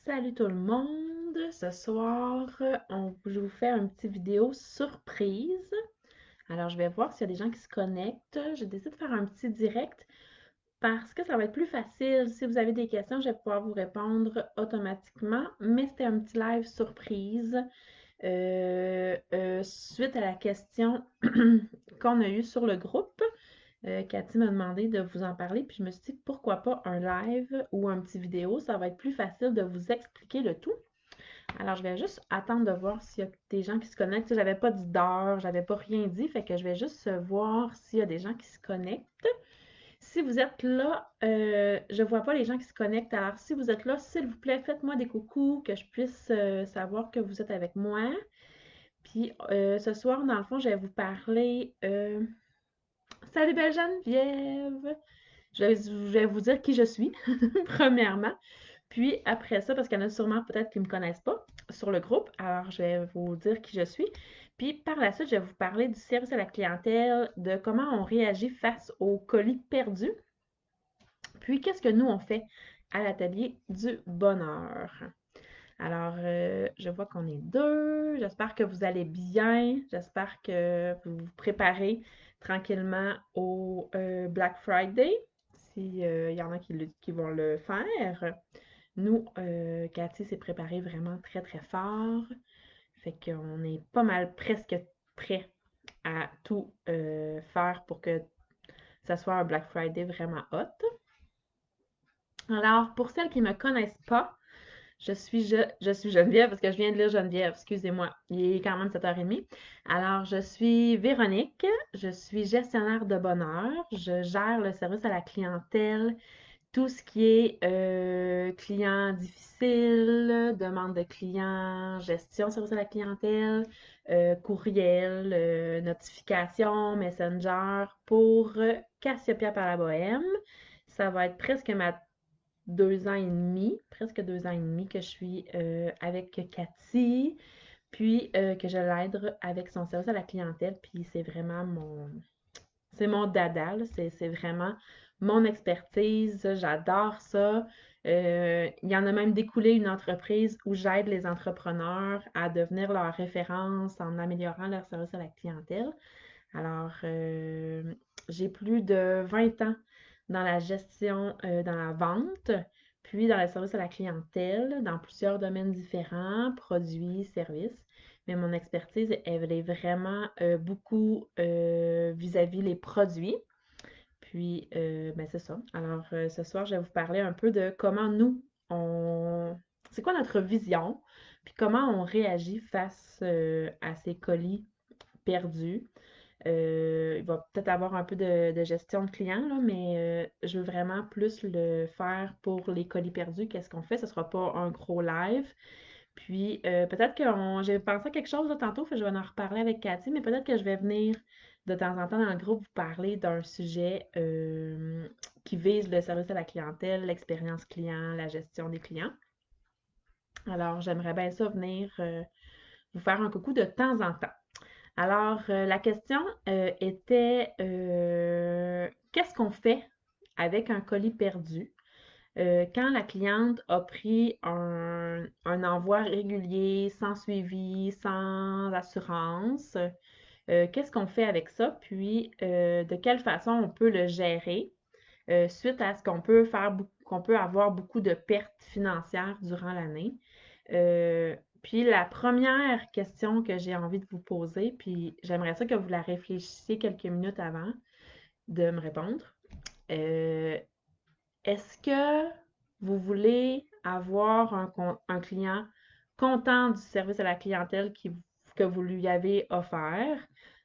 Salut tout le monde! Ce soir, je vous fais un petit vidéo surprise. Alors, je vais voir s'il y a des gens qui se connectent. J'ai décidé de faire un petit direct parce que ça va être plus facile. Si vous avez des questions, je vais pouvoir vous répondre automatiquement. Mais c'était un petit live surprise suite à la question qu'on a eue sur le groupe. Cathy m'a demandé de vous en parler, puis je me suis dit pourquoi pas un live ou un petit vidéo, ça va être plus facile de vous expliquer le tout. Alors, je vais juste attendre de voir s'il y a des gens qui se connectent. Tu sais, j'avais pas dit d'heure, j'avais pas rien dit, fait que je vais juste voir s'il y a des gens qui se connectent. Si vous êtes là, je vois pas les gens qui se connectent. Alors, si vous êtes là, s'il vous plaît, faites-moi des coucous, que je puisse savoir que vous être avec moi. Puis, ce soir, dans le fond, je vais vous parler. Salut, belle Geneviève! Je vais vous dire qui je suis, premièrement. Puis après ça, parce qu'il y en a sûrement peut-être qui ne me connaissent pas sur le groupe, alors je vais vous dire qui je suis. Puis par la suite, je vais vous parler du service à la clientèle, de comment on réagit face aux colis perdus. Puis qu'est-ce que nous on fait à l'atelier du bonheur. Alors, je vois qu'on est deux. J'espère que vous allez bien. J'espère que vous vous préparez tranquillement au Black Friday, s'il y en a qui vont le faire. Nous, Cathy s'est préparée vraiment très, très fort. Fait qu'on est pas mal presque prêt à tout faire pour que ça soit un Black Friday vraiment hot. Alors, pour celles qui ne me connaissent pas, je suis Geneviève parce que je viens de lire Geneviève, excusez-moi. Il est quand même 7h30. Alors, je suis Véronique, je suis gestionnaire de bonheur, je gère le service à la clientèle, tout ce qui est client difficile, demande de clients, gestion service à la clientèle, courriel, notification, Messenger pour Cassiopeia par la Bohème. Ça va être presque ma 2 ans et demi, presque 2 ans et demi que je suis avec Cathy, puis que je l'aide avec son service à la clientèle, puis c'est mon dada, là. C'est vraiment mon expertise, j'adore ça. Il y en a même découlé une entreprise où j'aide les entrepreneurs à devenir leur référence en améliorant leur service à la clientèle. Alors, j'ai plus de 20 ans dans la gestion, dans la vente, puis dans le service à la clientèle, dans plusieurs domaines différents, produits, services. Mais mon expertise, elle est vraiment beaucoup vis-à-vis les produits. Puis, ben c'est ça. Alors, ce soir, je vais vous parler un peu de comment nous, c'est quoi notre vision, puis comment on réagit face à ces colis perdus. Il va peut-être avoir un peu de gestion de clients, là, mais je veux vraiment plus le faire pour les colis perdus. Qu'est-ce qu'on fait? Ce ne sera pas un gros live. Puis peut-être que j'ai pensé à quelque chose là, tantôt, fait que je vais en reparler avec Cathy, mais peut-être que je vais venir de temps en temps dans le groupe vous parler d'un sujet qui vise le service à la clientèle, l'expérience client, la gestion des clients. Alors, j'aimerais bien ça venir vous faire un coucou de temps en temps. Alors, la question était qu'est-ce qu'on fait avec un colis perdu quand la cliente a pris un envoi régulier, sans suivi, sans assurance? Qu'est-ce qu'on fait avec ça? Puis, de quelle façon on peut le gérer suite à ce qu'on peut avoir beaucoup de pertes financières durant l'année? Puis la première question que j'ai envie de vous poser, puis j'aimerais ça que vous la réfléchissiez quelques minutes avant de me répondre. Euh, Est-ce que vous voulez avoir un client content du service à la clientèle que vous lui avez offert?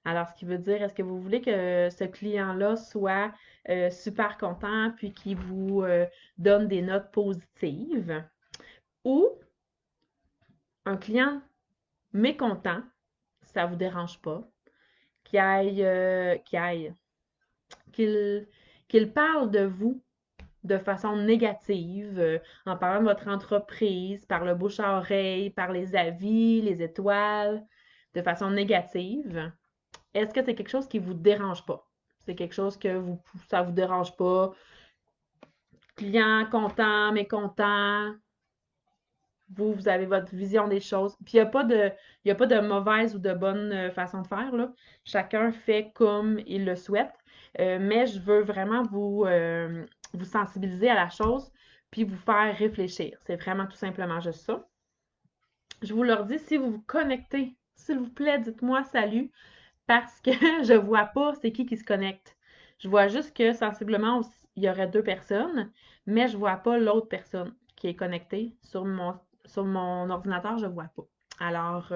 Alors, ce qui veut dire, est-ce que vous voulez que ce client-là soit super content puis qu'il vous donne des notes positives? Ou un client mécontent, ça vous dérange pas, qui aille, qui aille, qu'il qu'il parle de vous de façon négative, en parlant de votre entreprise, par le bouche à oreille, par les avis, les étoiles, de façon négative. Est-ce que c'est quelque chose qui vous dérange pas? C'est quelque chose ça vous dérange pas? Client content, mécontent? Vous avez votre vision des choses. Puis il y a pas de mauvaise ou de bonne façon de faire, là. Chacun fait comme il le souhaite. Mais je veux vraiment vous sensibiliser à la chose, puis vous faire réfléchir. C'est vraiment tout simplement juste ça. Je vous leur dis, si vous vous connectez, s'il vous plaît, dites-moi salut, parce que je vois pas c'est qui se connecte. Je vois juste que sensiblement, il y aurait deux personnes, mais je vois pas l'autre personne qui est connectée sur mon ordinateur, je vois pas. Alors,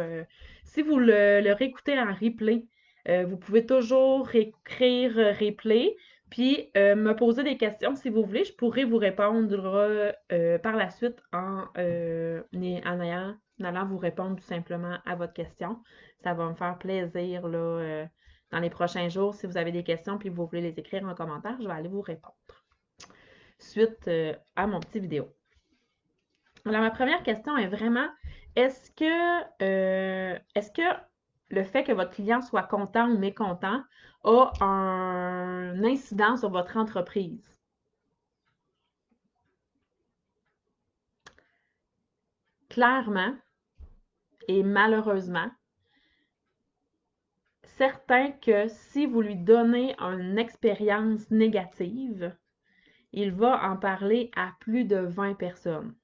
si vous le réécoutez en replay, vous pouvez toujours écrire replay, puis me poser des questions si vous voulez. Je pourrais vous répondre par la suite en allant vous répondre tout simplement à votre question. Ça va me faire plaisir là, dans les prochains jours. Si vous avez des questions puis vous voulez les écrire en commentaire, je vais aller vous répondre. Suite à mon petit vidéo. Alors, ma première question est vraiment, est-ce que le fait que votre client soit content ou mécontent a un incident sur votre entreprise? Clairement et malheureusement, certain que si vous lui donnez une expérience négative, il va en parler à plus de 20 personnes.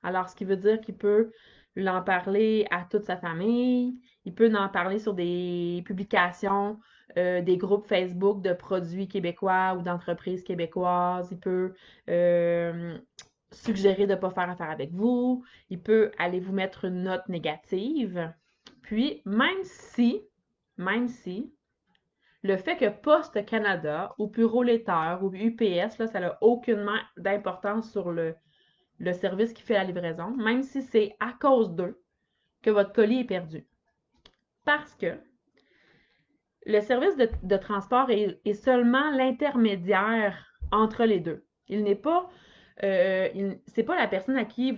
Alors, ce qui veut dire qu'il peut l'en parler à toute sa famille, il peut en parler sur des publications, des groupes Facebook de produits québécois ou d'entreprises québécoises, il peut suggérer de ne pas faire affaire avec vous, il peut aller vous mettre une note négative. Puis, même si, le fait que Poste Canada ou Bureau Laitteur ou UPS, là, ça n'a aucunement d'importance sur le service qui fait la livraison, même si c'est à cause d'eux que votre colis est perdu. Parce que le service de transport est seulement l'intermédiaire entre les deux. Il n'est pas, c'est pas la personne à qui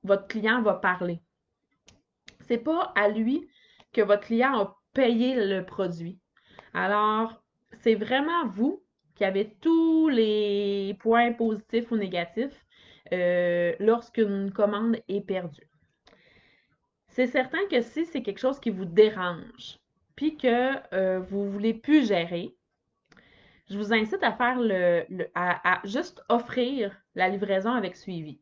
votre client va parler. C'est pas à lui que votre client a payé le produit. Alors, c'est vraiment vous qui avez tous les points positifs ou négatifs lorsqu'une commande est perdue. C'est certain que si c'est quelque chose qui vous dérange, puis que vous ne voulez plus gérer, je vous incite à faire à juste offrir la livraison avec suivi.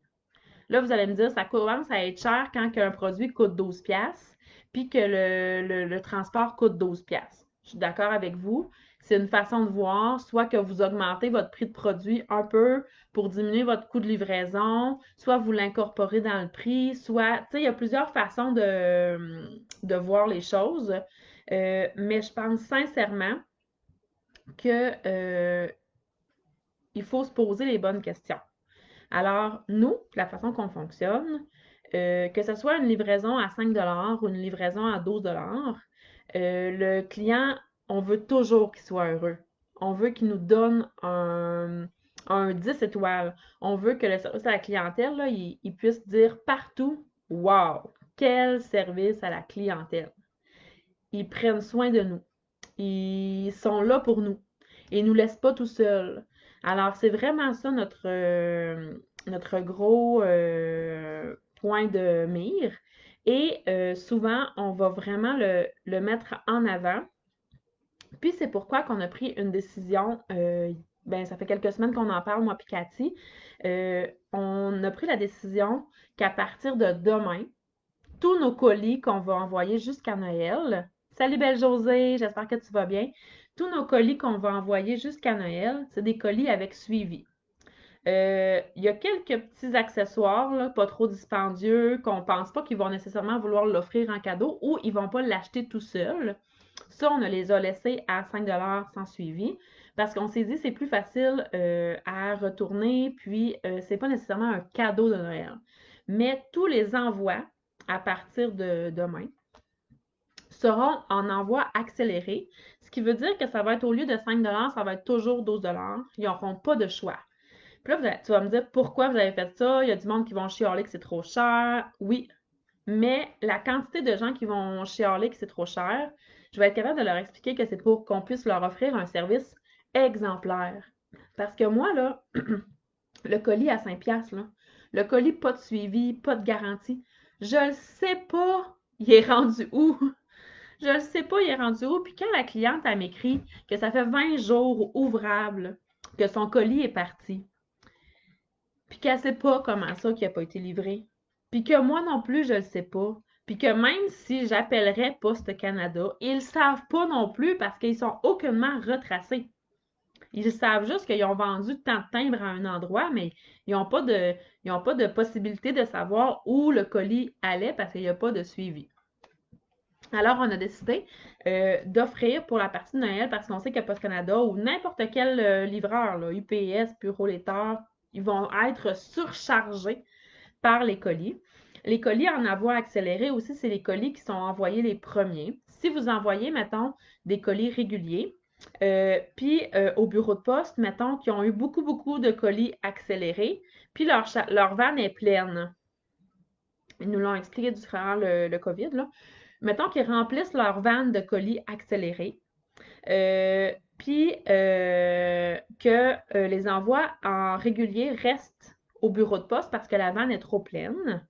Là, vous allez me dire, ça commence à être cher quand un produit coûte 12 pièces puis que le transport coûte 12 pièces. Je suis d'accord avec vous. C'est une façon de voir, soit que vous augmentez votre prix de produit un peu pour diminuer votre coût de livraison, soit vous l'incorporez dans le prix, soit, tu sais, il y a plusieurs façons de voir les choses. Mais je pense sincèrement que il faut se poser les bonnes questions. Alors, nous, la façon qu'on fonctionne, que ce soit une livraison à 5 ou une livraison à 12 le client, on veut toujours qu'il soit heureux. On veut qu'il nous donne un 10 étoiles. On veut que le service à la clientèle, là, il puisse dire partout, wow, quel service à la clientèle. Ils prennent soin de nous. Ils sont là pour nous. Et ils ne nous laissent pas tout seuls. Alors, c'est vraiment ça notre gros point de mire. Et souvent, on va vraiment le mettre en avant. Puis, c'est pourquoi qu'on a pris une décision. Ben, ça fait quelques semaines qu'on en parle, moi et Cathy. On a pris la décision qu'à partir de demain, tous nos colis qu'on va envoyer jusqu'à Noël. Salut belle Josée, j'espère que tu vas bien. Tous nos colis qu'on va envoyer jusqu'à Noël, c'est des colis avec suivi. Il y a quelques petits accessoires, là, pas trop dispendieux, qu'on pense pas qu'ils vont nécessairement vouloir l'offrir en cadeau ou ils vont pas l'acheter tout seul. Ça, on les a laissés à 5 sans suivi parce qu'on s'est dit c'est plus facile à retourner, puis c'est pas nécessairement un cadeau de Noël. Mais tous les envois à partir de demain seront en envoi accéléré, ce qui veut dire que ça va être au lieu de 5 ça va être toujours 12 Ils n'auront pas de choix. Puis là, tu vas me dire pourquoi vous avez fait ça. Il y a du monde qui vont chialer que c'est trop cher. Oui, mais la quantité de gens qui vont chialer que c'est trop cher, je vais être capable de leur expliquer que c'est pour qu'on puisse leur offrir un service exemplaire. Parce que moi, là, Le colis à 5 piastres, là. Le colis, pas de suivi, pas de garantie. Je le sais pas, il est rendu où? Je le sais pas, il est rendu où? Puis quand la cliente, elle m'écrit que ça fait 20 jours ouvrables que son colis est parti, puis qu'elle sait pas comment ça qui a pas été livré, puis que moi non plus, je le sais pas, puis que même si j'appellerais Poste Canada, ils savent pas non plus parce qu'ils sont aucunement retracés. Ils savent juste qu'ils ont vendu tant de timbres à un endroit, mais ils n'ont pas de possibilité de savoir où le colis allait parce qu'il n'y a pas de suivi. Alors, on a décidé d'offrir pour la partie de Noël, parce qu'on sait que Post Canada ou n'importe quel livreur, là, UPS, Bureau Letteur, ils vont être surchargés par les colis. Les colis en envoi accéléré aussi, c'est les colis qui sont envoyés les premiers. Si vous envoyez, mettons, des colis réguliers, puis au bureau de poste, mettons, qui ont eu beaucoup, beaucoup de colis accélérés, puis leur van est pleine. Ils nous l'ont expliqué durant le COVID, là. Mettons qu'ils remplissent leur van de colis accélérés, puis que les envois en régulier restent au bureau de poste parce que la vanne est trop pleine,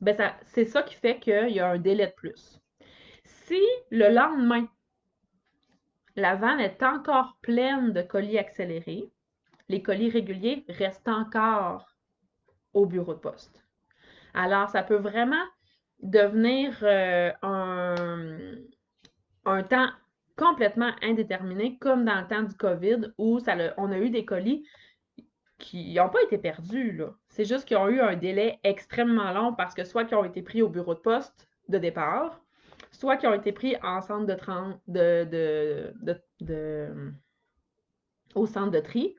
ben c'est ça qui fait qu'il y a un délai de plus. Si le lendemain, la vanne est encore pleine de colis accélérés, les colis réguliers restent encore au bureau de poste. Alors, ça peut vraiment devenir un temps complètement indéterminé, comme dans le temps du COVID, où on a eu des colis qui n'ont pas été perdus, là. C'est juste qu'ils ont eu un délai extrêmement long parce que soit qu'ils ont été pris au bureau de poste de départ, soit qu'ils ont été pris en centre au centre de tri.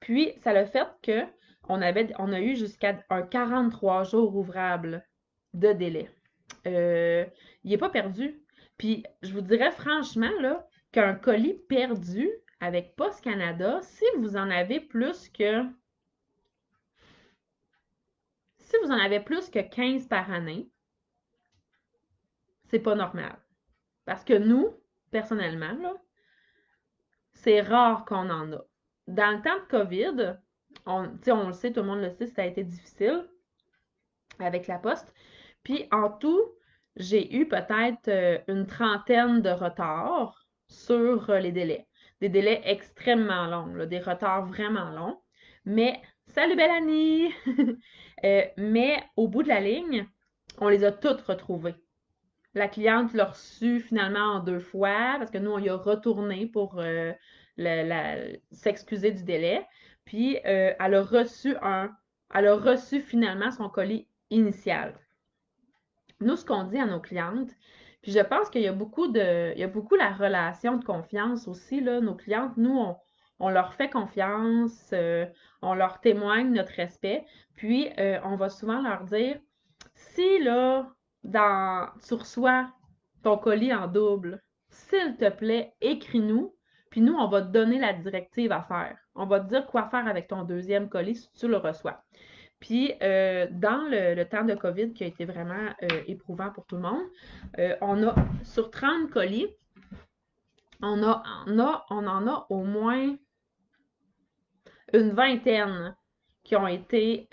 Puis, ça a fait que on a eu jusqu'à un 43 jours ouvrables de délai. Il n'est pas perdu. Puis, je vous dirais franchement, là, qu'un colis perdu avec Post Canada, si vous en avez plus que 15 par année, c'est pas normal. Parce que nous, personnellement, là, c'est rare qu'on en a. Dans le temps de COVID, on le sait, tout le monde le sait, ça a été difficile avec la poste. Puis en tout, j'ai eu peut-être une trentaine de retards sur les délais. Des délais extrêmement longs, là, des retards vraiment longs. Mais, salut belle Annie! Mais au bout de la ligne, on les a toutes retrouvées. La cliente l'a reçu finalement en 2 fois parce que nous, on y a retourné pour s'excuser du délai. Puis, elle a reçu finalement son colis initial. Nous, ce qu'on dit à nos clientes, puis je pense qu'il y a il y a beaucoup la relation de confiance aussi, là. Nos clientes, nous, on leur fait confiance, on leur témoigne notre respect, puis on va souvent leur dire, si là, tu reçois ton colis en double, s'il te plaît, écris-nous, puis nous, on va te donner la directive à faire. On va te dire quoi faire avec ton deuxième colis si tu le reçois. Puis, dans le temps de COVID qui a été vraiment éprouvant pour tout le monde, sur 30 colis, on en a au moins une vingtaine qui ont été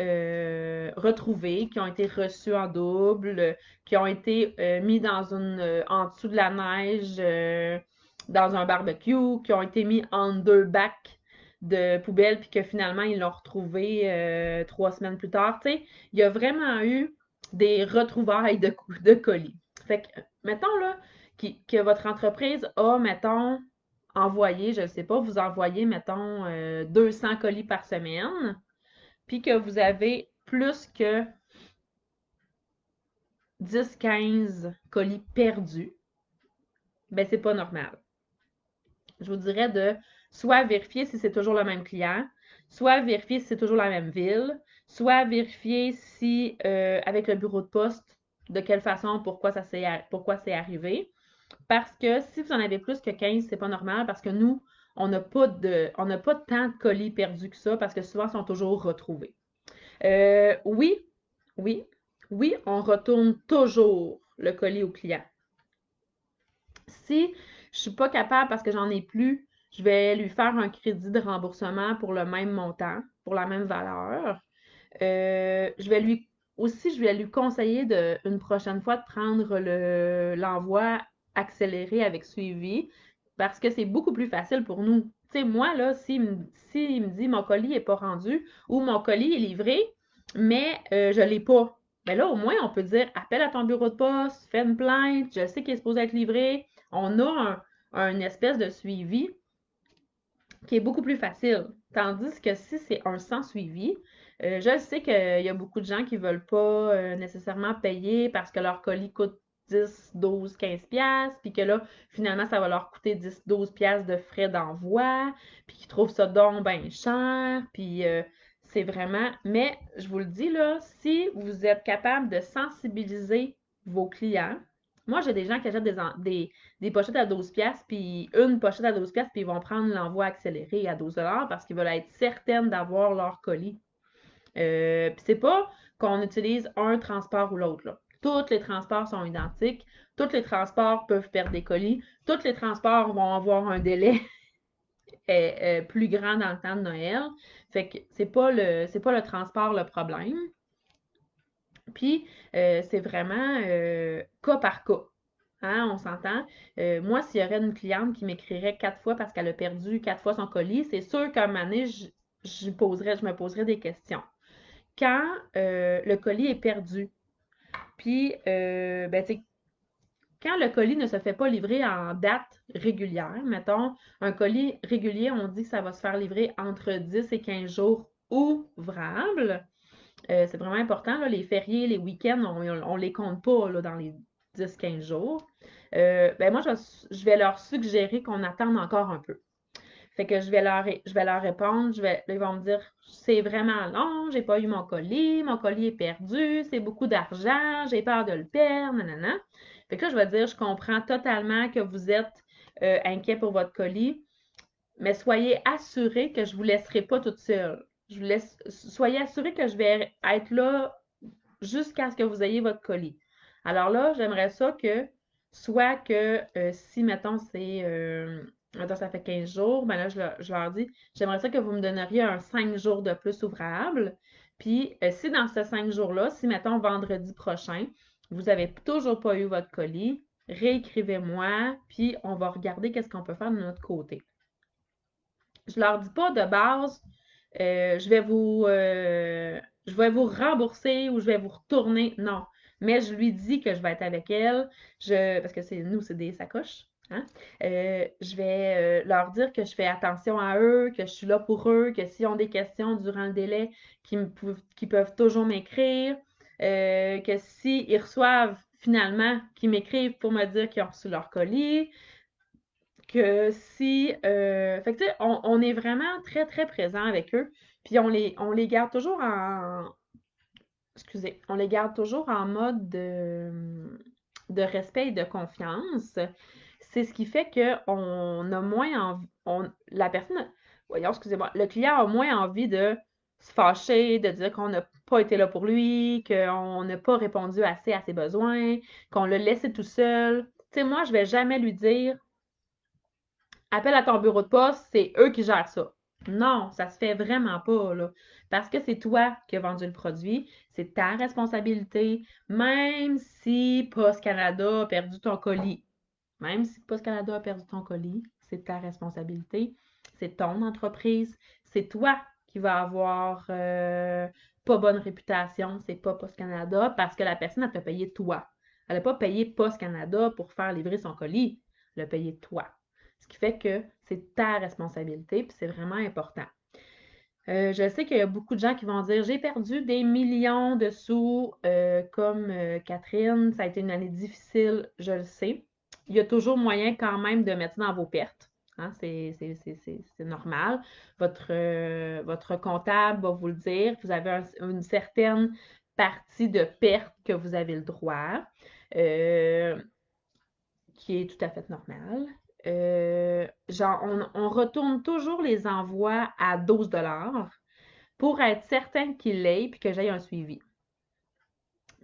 retrouvés, qui ont été reçus en double, qui ont été mis en dessous de la neige, dans un barbecue, qui ont été mis en 2 bacs de poubelle, puis que finalement, ils l'ont retrouvé 3 semaines plus tard. Tu sais, il y a vraiment eu des retrouvailles de colis. Fait que, mettons là, que votre entreprise a, mettons, envoyé, je ne sais pas, vous envoyez, mettons, 200 colis par semaine, puis que vous avez plus que 10-15 colis perdus, ben c'est pas normal. Je vous dirais de soit vérifier si c'est toujours le même client, soit vérifier si c'est toujours la même ville, soit vérifier si, avec le bureau de poste, de quelle façon, pourquoi c'est arrivé. Parce que si vous en avez plus que 15, c'est pas normal parce que nous, on n'a pas tant de colis perdus que ça parce que souvent, ils sont toujours retrouvés. Oui, oui, oui, on retourne toujours le colis au client. Si je suis pas capable parce que j'en ai plus, je vais lui faire un crédit de remboursement pour le même montant. pour la même valeur. Je vais lui aussi, je vais lui conseiller une prochaine fois de prendre l'envoi accéléré avec suivi parce que c'est beaucoup plus facile pour nous. Tu sais, moi, là, s'il me dit mon colis n'est pas rendu ou mon colis est livré, mais je ne l'ai pas, ben là, au moins, on peut dire appelle à ton bureau de poste, fais une plainte, je sais qu'il est supposé être livré. On a un espèce de suivi qui est beaucoup plus facile. Tandis que si c'est un sans suivi, je sais qu'il y a beaucoup de gens qui ne veulent pas nécessairement payer parce que leur colis coûte 10, 12, 15 piastres, puis que là, finalement, ça va leur coûter 10, 12 piastres de frais d'envoi, puis qu'ils trouvent ça donc bien cher, puis c'est vraiment... Mais je vous le dis, là, si vous êtes capable de sensibiliser vos clients, moi, j'ai des gens qui achètent des pochettes à 12 pièces puis une pochette à 12 pièces puis ils vont prendre l'envoi accéléré à 12 parce qu'ils veulent être certaines d'avoir leur colis. Puis c'est pas qu'on utilise un transport ou l'autre, là. Tous les transports sont identiques. Tous les transports peuvent perdre des colis. Tous les transports vont avoir un délai plus grand dans le temps de Noël. Fait que c'est pas le transport le problème. Puis, c'est vraiment cas par cas. Hein, on s'entend. Moi, s'il y aurait une cliente qui m'écrirait 4 fois parce qu'elle a perdu 4 fois son colis, c'est sûr qu'à un moment donné, je me poserais des questions. Quand le colis est perdu, puis, ben, tu sais, quand le colis ne se fait pas livrer en date régulière, mettons, un colis régulier, on dit que ça va se faire livrer entre 10 et 15 jours ouvrables. C'est vraiment important, là, les fériés, les week-ends, on les compte pas là, dans les 10-15 jours. Ben moi, je vais leur suggérer qu'on attende encore un peu. Fait que je vais leur répondre, ils vont me dire, c'est vraiment long, j'ai pas eu mon colis est perdu, c'est beaucoup d'argent, j'ai peur de le perdre, nanana. Fait que là, je vais dire, je comprends totalement que vous êtes inquiet pour votre colis, mais soyez assurés que je ne vous laisserai pas toute seule. Soyez assurés que je vais être là jusqu'à ce que vous ayez votre colis. Alors là, j'aimerais ça que, soit que si, mettons, mettons, ça fait 15 jours, ben là, je leur dis, j'aimerais ça que vous me donneriez un 5 jours de plus ouvrable. Puis, si dans ces 5 jours-là, si, mettons, vendredi prochain, vous n'avez toujours pas eu votre colis, réécrivez-moi, puis on va regarder qu'est-ce qu'on peut faire de notre côté. Je leur dis pas de base, euh, je vais vous, euh, je vais vous rembourser ou je vais vous retourner. Non. Mais je lui dis que je vais être avec elle. Parce que c'est des sacoches. Hein? Je vais leur dire que je fais attention à eux, que je suis là pour eux, que s'ils ont des questions durant le délai, qu'ils peuvent toujours m'écrire. Que s'ils reçoivent finalement, qu'ils m'écrivent pour me dire qu'ils ont reçu leur colis, que si... fait que, tu sais, on est vraiment très, très présent avec eux. Puis on les garde toujours en... Excusez, on les garde toujours en mode de respect et de confiance. C'est ce qui fait qu'on a moins envie... la personne... Voyons, excusez-moi. Le client a moins envie de se fâcher, de dire qu'on n'a pas été là pour lui, qu'on n'a pas répondu assez à ses besoins, qu'on l'a laissé tout seul. Tu sais, moi, je vais jamais lui dire appelle à ton bureau de poste, c'est eux qui gèrent ça. Non, ça se fait vraiment pas, là. Parce que c'est toi qui as vendu le produit, c'est ta responsabilité, même si Post Canada a perdu ton colis. Même si Post Canada a perdu ton colis, c'est ta responsabilité, c'est ton entreprise, c'est toi qui va avoir pas bonne réputation, c'est pas Post Canada, parce que la personne, elle t'a payé toi. Elle n'a pas payé Post Canada pour faire livrer son colis, elle a payé toi. Ce qui fait que c'est ta responsabilité, puis c'est vraiment important. Je sais qu'il y a beaucoup de gens qui vont dire j'ai perdu des millions de sous, comme Catherine, ça a été une année difficile, je le sais. Il y a toujours moyen quand même de mettre ça dans vos pertes. Hein, c'est normal. Votre comptable va vous le dire. Vous avez une certaine partie de perte que vous avez le droit. Euh, qui est tout à fait normal. Genre, on retourne toujours les envois à 12 pour être certain qu'il l'ait puis que j'aille un suivi.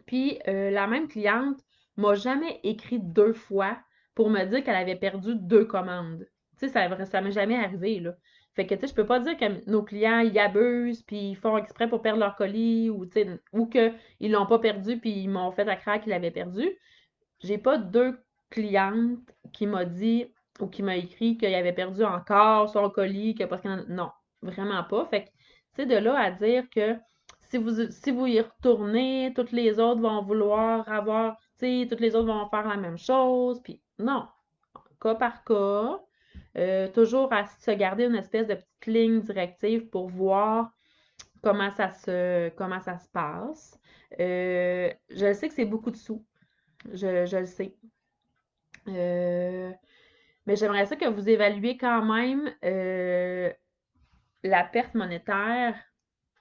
Puis, la même cliente m'a jamais écrit 2 fois pour me dire qu'elle avait perdu 2 commandes. Tu sais, ça m'est jamais arrivé, là. Fait que, tu sais, je peux pas dire que nos clients, ils abusent, puis ils font exprès pour perdre leur colis, ou, tu sais, ou qu'ils l'ont pas perdu, puis ils m'ont fait à croire qu'ils l'avaient perdu. J'ai pas deux clientes qui m'ont dit ou qui m'a écrit qu'il avait perdu encore son colis, que parce que non, vraiment pas. Fait que, tu sais, de là à dire que si vous y retournez, toutes les autres vont vouloir avoir, tu sais, toutes les autres vont faire la même chose, puis non, cas par cas, toujours à se garder une espèce de petite ligne directive pour voir comment ça se passe. Je sais que c'est beaucoup de sous, je le sais. Euh, mais j'aimerais ça que vous évaluiez quand même la perte monétaire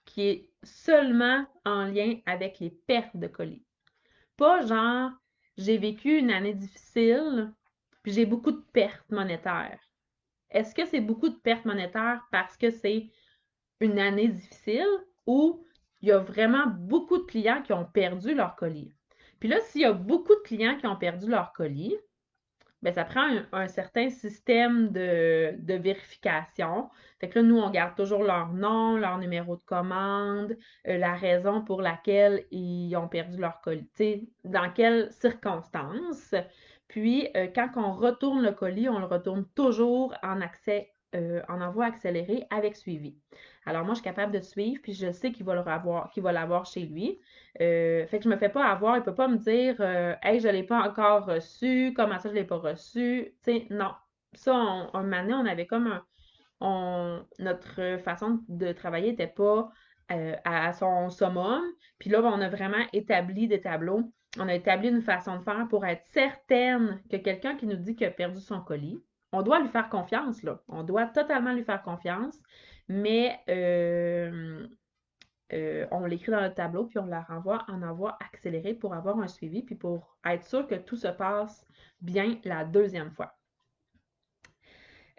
qui est seulement en lien avec les pertes de colis. Pas genre, j'ai vécu une année difficile, puis j'ai beaucoup de pertes monétaires. Est-ce que c'est beaucoup de pertes monétaires parce que c'est une année difficile ou il y a vraiment beaucoup de clients qui ont perdu leur colis? Puis là, s'il y a beaucoup de clients qui ont perdu leur colis, ben, ça prend un certain système de vérification. Fait que là, nous, on garde toujours leur nom, leur numéro de commande, la raison pour laquelle ils ont perdu leur colis, tu sais, dans quelles circonstances. Puis, quand on retourne le colis, on le retourne toujours en envoi accéléré avec suivi. Alors, moi, je suis capable de suivre, puis je sais qu'il va l'avoir chez lui. Fait que je me fais pas avoir, il peut pas me dire Hey, je l'ai pas encore reçu, comment ça je l'ai pas reçu? Tu sais, non. Ça, un moment donné, on avait comme notre façon de travailler n'était pas à son summum. Puis là, ben, on a vraiment établi des tableaux. On a établi une façon de faire pour être certaine que quelqu'un qui nous dit qu'il a perdu son colis, on doit lui faire confiance, là. On doit totalement lui faire confiance. Mais on l'écrit dans le tableau, puis on la renvoie en envoi accéléré pour avoir un suivi, puis pour être sûr que tout se passe bien la deuxième fois.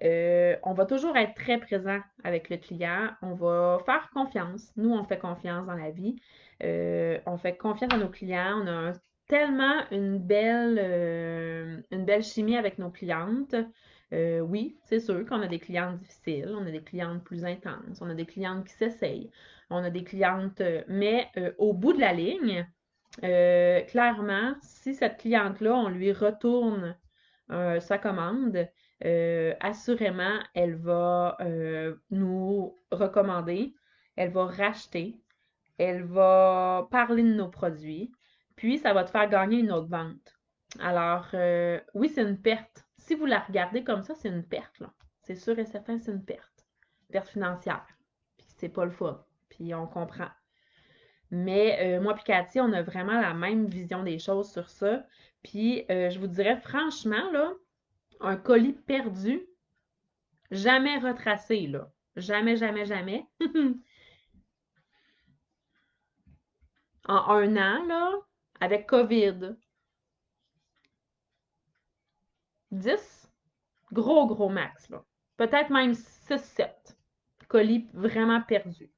On va toujours être très présent avec le client. On va faire confiance. Nous, on fait confiance dans la vie. On fait confiance à nos clients. On a tellement une belle chimie avec nos clientes. Oui, c'est sûr qu'on a des clientes difficiles, on a des clientes plus intenses, on a des clientes qui s'essayent, on a des clientes, mais au bout de la ligne, clairement, si cette cliente-là, on lui retourne sa commande, assurément, elle va nous recommander, elle va racheter, elle va parler de nos produits, puis ça va te faire gagner une autre vente. Alors, oui, c'est une perte. Si vous la regardez comme ça, c'est une perte, là. C'est sûr et certain, c'est une perte. Perte financière. Puis c'est pas le fun. Puis on comprend. Mais moi et Cathy, on a vraiment la même vision des choses sur ça. Puis je vous dirais franchement, là, un colis perdu, jamais retracé, là. Jamais, jamais, jamais. En un an, là, avec COVID, 10, gros, gros max, là. Peut-être même 6, 7 colis vraiment perdus.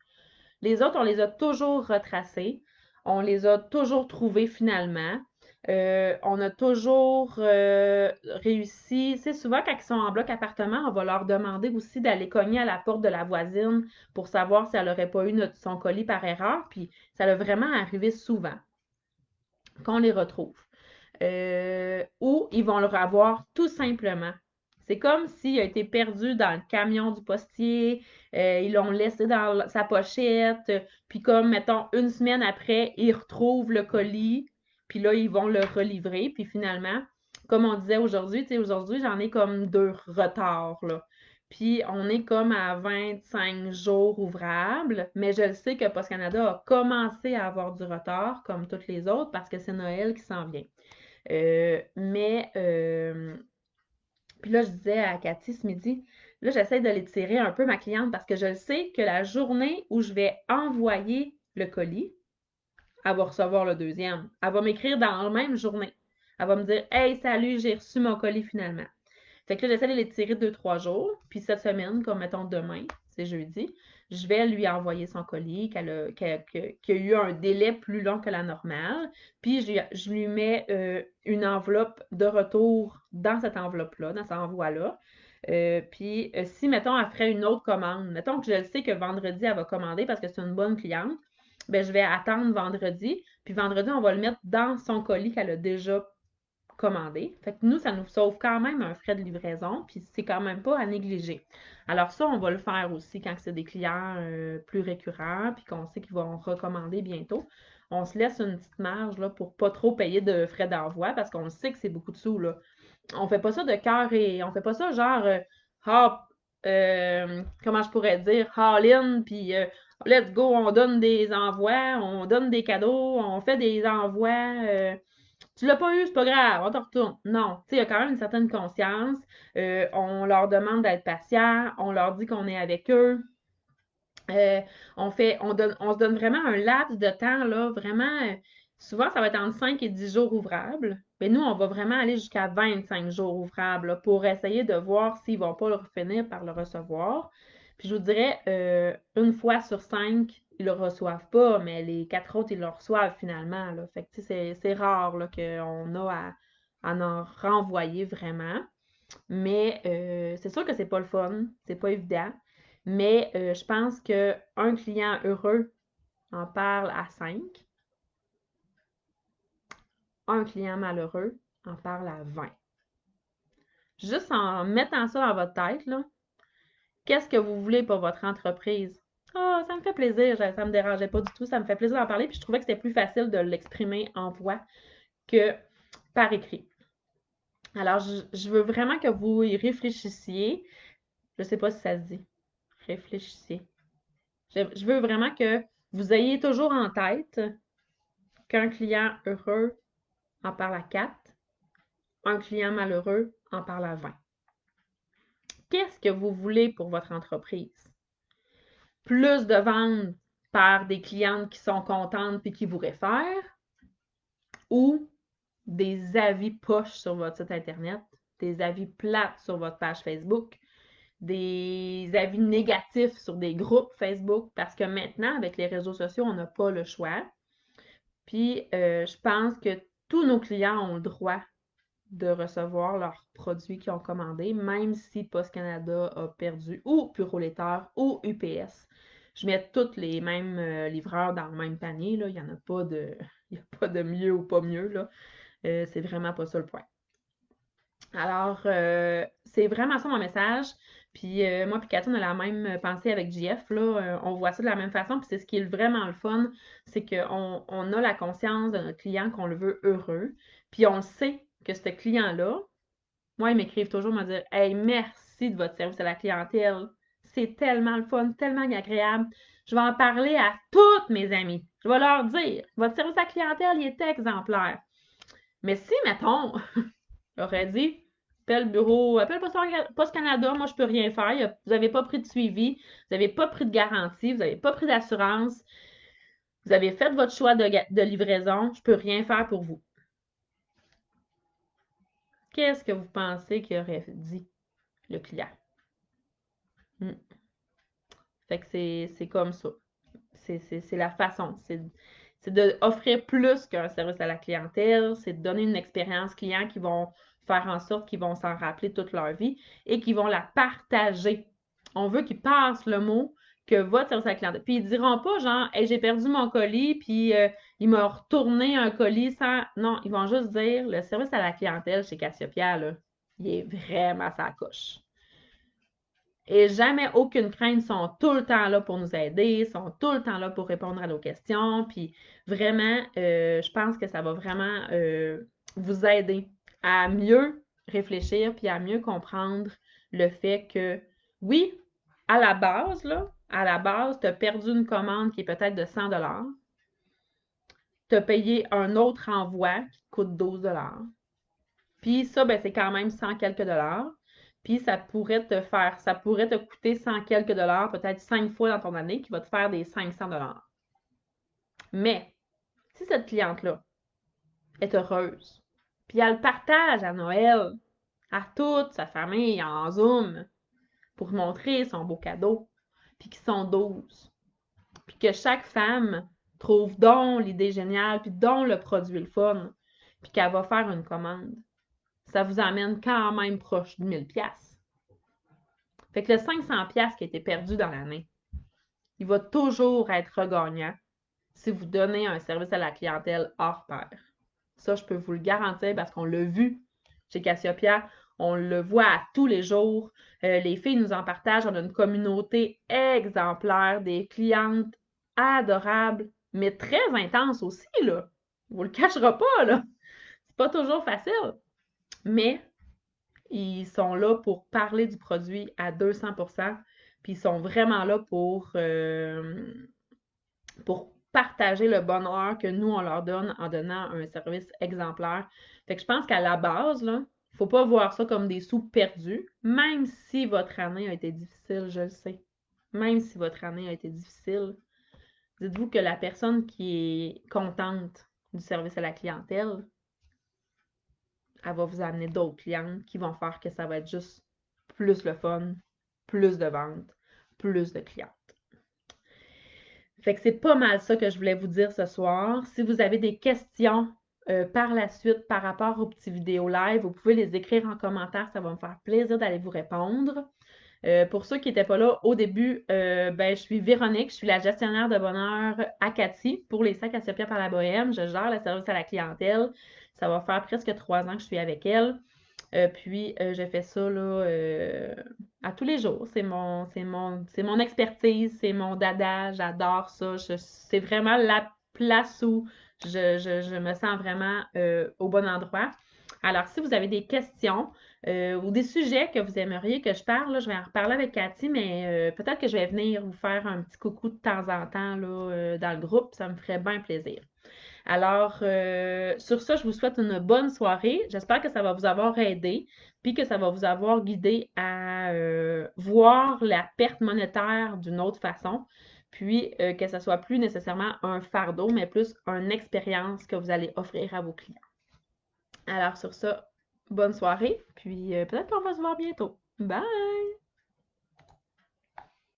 Les autres, on les a toujours retracés. On les a toujours trouvés finalement. On a toujours réussi. C'est souvent quand ils sont en bloc appartement, on va leur demander aussi d'aller cogner à la porte de la voisine pour savoir si elle n'aurait pas eu son colis par erreur. Puis ça a vraiment arrivé souvent qu'on les retrouve. Ou ils vont le revoir tout simplement. C'est comme s'il a été perdu dans le camion du postier, ils l'ont laissé dans sa pochette, puis comme, mettons, une semaine après, ils retrouvent le colis, puis là, ils vont le relivrer, puis finalement, comme on disait aujourd'hui, tu sais, aujourd'hui, j'en ai comme 2 retards, là. Puis on est comme à 25 jours ouvrables, mais je le sais que Post Canada a commencé à avoir du retard, comme toutes les autres, parce que c'est Noël qui s'en vient. Mais, puis là, je disais à Cathy ce midi, là, j'essaie de l'étirer un peu, ma cliente, parce que je le sais que la journée où je vais envoyer le colis, elle va recevoir le deuxième. Elle va m'écrire dans la même journée. Elle va me dire Hey, salut, j'ai reçu mon colis finalement. Fait que là, j'essaie de l'étirer 2, 3 jours. Puis cette semaine, comme mettons demain, c'est jeudi, je vais lui envoyer son colis, qu'il y a eu un délai plus long que la normale. Puis je lui mets une enveloppe de retour dans cette enveloppe-là, dans cette envoi-là. Puis, si, mettons, elle ferait une autre commande, mettons que je le sais que vendredi, elle va commander parce que c'est une bonne cliente, ben, je vais attendre vendredi. Puis vendredi, on va le mettre dans son colis qu'elle a déjà commandé. Fait que nous, ça nous sauve quand même un frais de livraison, puis c'est quand même pas à négliger. Alors ça, on va le faire aussi quand c'est des clients plus récurrents, puis qu'on sait qu'ils vont recommander bientôt. On se laisse une petite marge là, pour pas trop payer de frais d'envoi, parce qu'on sait que c'est beaucoup de sous, là. On fait pas ça de cœur et on fait pas ça genre ah, comment je pourrais dire, all-in, puis let's go, on donne des envois, on donne des cadeaux, on fait des envois. Tu l'as pas eu, c'est pas grave, on te retourne. Non, tu sais, il y a quand même une certaine conscience. On leur demande d'être patients, on leur dit qu'on est avec eux. Euh, on se donne vraiment un laps de temps, là, vraiment, souvent, ça va être entre 5 et 10 jours ouvrables. Mais nous, on va vraiment aller jusqu'à 25 jours ouvrables là, pour essayer de voir s'ils vont pas le finir par le recevoir. Puis je vous dirais, une fois sur 5, ils le reçoivent pas, mais les 4 autres, ils le reçoivent finalement, là. Fait que, tu sais, c'est rare, là, qu'on a à en renvoyer vraiment. Mais c'est sûr que c'est pas le fun, c'est pas évident. Mais je pense qu'un client heureux en parle à 5. Un client malheureux en parle à 20. Juste en mettant ça dans votre tête, là, qu'est-ce que vous voulez pour votre entreprise? Ah, ça me fait plaisir, ça me dérangeait pas du tout, ça me fait plaisir d'en parler, puis je trouvais que c'était plus facile de l'exprimer en voix que par écrit. Alors, je veux vraiment que vous y réfléchissiez. Je sais pas si ça se dit. Réfléchissiez. Je veux vraiment que vous ayez toujours en tête qu'un client heureux en parle à 4, un client malheureux en parle à 20. Qu'est-ce que vous voulez pour votre entreprise? Plus de ventes par des clientes qui sont contentes et qui vous réfèrent ou des avis poches sur votre site Internet, des avis plates sur votre page Facebook, des avis négatifs sur des groupes Facebook parce que maintenant, avec les réseaux sociaux, on n'a pas le choix. Puis, je pense que tous nos clients ont le droit de recevoir leurs produits qu'ils ont commandés, même si Post Canada a perdu, ou Puro-Laiter, ou UPS. Je mets tous les mêmes livreurs dans le même panier, là. Il n'y en a pas de, il y a pas de mieux ou pas mieux, là. C'est vraiment pas ça le point. Alors, c'est vraiment ça mon message. Puis moi puis Cathy, on a la même pensée avec JF, là. On voit ça de la même façon. Puis c'est ce qui est vraiment le fun, c'est qu'on a la conscience de notre client qu'on le veut heureux. Puis on sait que ce client-là, moi, ils m'écrivent toujours me dire Hey, merci de votre service à la clientèle. C'est tellement le fun, tellement agréable. Je vais en parler à toutes mes amies. Je vais leur dire Votre service à la clientèle, il est exemplaire. Mais si, mettons, aurait dit, appelle le bureau, appelle Poste Canada, moi je peux rien faire. Vous n'avez pas pris de suivi, vous n'avez pas pris de garantie, vous n'avez pas pris d'assurance, vous avez fait votre choix de livraison, je peux rien faire pour vous. Qu'est-ce que vous pensez qu'il aurait dit le client? Hmm. Fait que c'est comme ça. C'est la façon. C'est d'offrir plus qu'un service à la clientèle, c'est de donner une expérience client qui vont faire en sorte qu'ils vont s'en rappeler toute leur vie et qu'ils vont la partager. On veut qu'ils passent le mot que votre service à la clientèle. Puis ils diront pas genre, hey, j'ai perdu mon colis, puis il m'a retourné un colis sans. Non, ils vont juste dire, le service à la clientèle chez Cassiopeia, là, il est vraiment sa coche. Et jamais aucune crainte, ils sont tout le temps là pour nous aider, ils sont tout le temps là pour répondre à nos questions. Puis vraiment, je pense que ça va vraiment vous aider à mieux réfléchir puis à mieux comprendre le fait que oui, à la base, là, à la base, tu as perdu une commande qui est peut-être de 100 tu as payé un autre envoi qui coûte 12 puis ça, ben, c'est quand même 100 quelques dollars. Puis ça pourrait te coûter 100 quelques dollars, peut-être 5 fois dans ton année, qui va te faire des 500 dollars. Mais, si cette cliente-là est heureuse, puis elle partage à Noël à toute sa famille en Zoom pour montrer son beau cadeau, puis qu'ils sont 12, puis que chaque femme trouve donc l'idée géniale, puis donc le produit le fun, puis qu'elle va faire une commande, ça vous amène quand même proche de 1000 pièces. Fait que le 500$ qui a été perdu dans l'année, il va toujours être regagnant si vous donnez un service à la clientèle hors pair. Ça, je peux vous le garantir parce qu'on l'a vu chez Cassiopeia. On le voit à tous les jours. Les filles nous en partagent. On a une communauté exemplaire, des clientes adorables, mais très intenses aussi, là. On vous le cachera pas, là. C'est pas toujours facile. Mais ils sont là pour parler du produit à 200%, puis ils sont vraiment là pour partager le bonheur que nous, on leur donne en donnant un service exemplaire. Fait que je pense qu'à la base, là, il ne faut pas voir ça comme des sous perdus, même si votre année a été difficile, je le sais. Même si votre année a été difficile, dites-vous que la personne qui est contente du service à la clientèle, elle va vous amener d'autres clientes qui vont faire que ça va être juste plus le fun, plus de ventes, plus de clients. Fait que c'est pas mal ça que je voulais vous dire ce soir. Si vous avez des questions par la suite par rapport aux petits vidéos live, vous pouvez les écrire en commentaire. Ça va me faire plaisir d'aller vous répondre. Pour ceux qui n'étaient pas là au début, je suis Véronique, je suis la gestionnaire de bonheur à Cathy pour les sacs à Cassiopeia par la Bohème. Je gère le service à la clientèle. Ça va faire presque 3 ans que je suis avec elle. Puis, je fais ça là, à tous les jours. C'est mon expertise, c'est mon dada. J'adore ça. C'est vraiment la place où je me sens vraiment au bon endroit. Alors, si vous avez des questions ou des sujets que vous aimeriez que je parle, là, je vais en reparler avec Cathy, mais peut-être que je vais venir vous faire un petit coucou de temps en temps là, dans le groupe. Ça me ferait bien plaisir. Alors, sur ça, je vous souhaite une bonne soirée. J'espère que ça va vous avoir aidé, puis que ça va vous avoir guidé à voir la perte monétaire d'une autre façon, puis que ce soit plus nécessairement un fardeau, mais plus une expérience que vous allez offrir à vos clients. Alors, sur ça, bonne soirée, puis peut-être qu'on va se voir bientôt. Bye!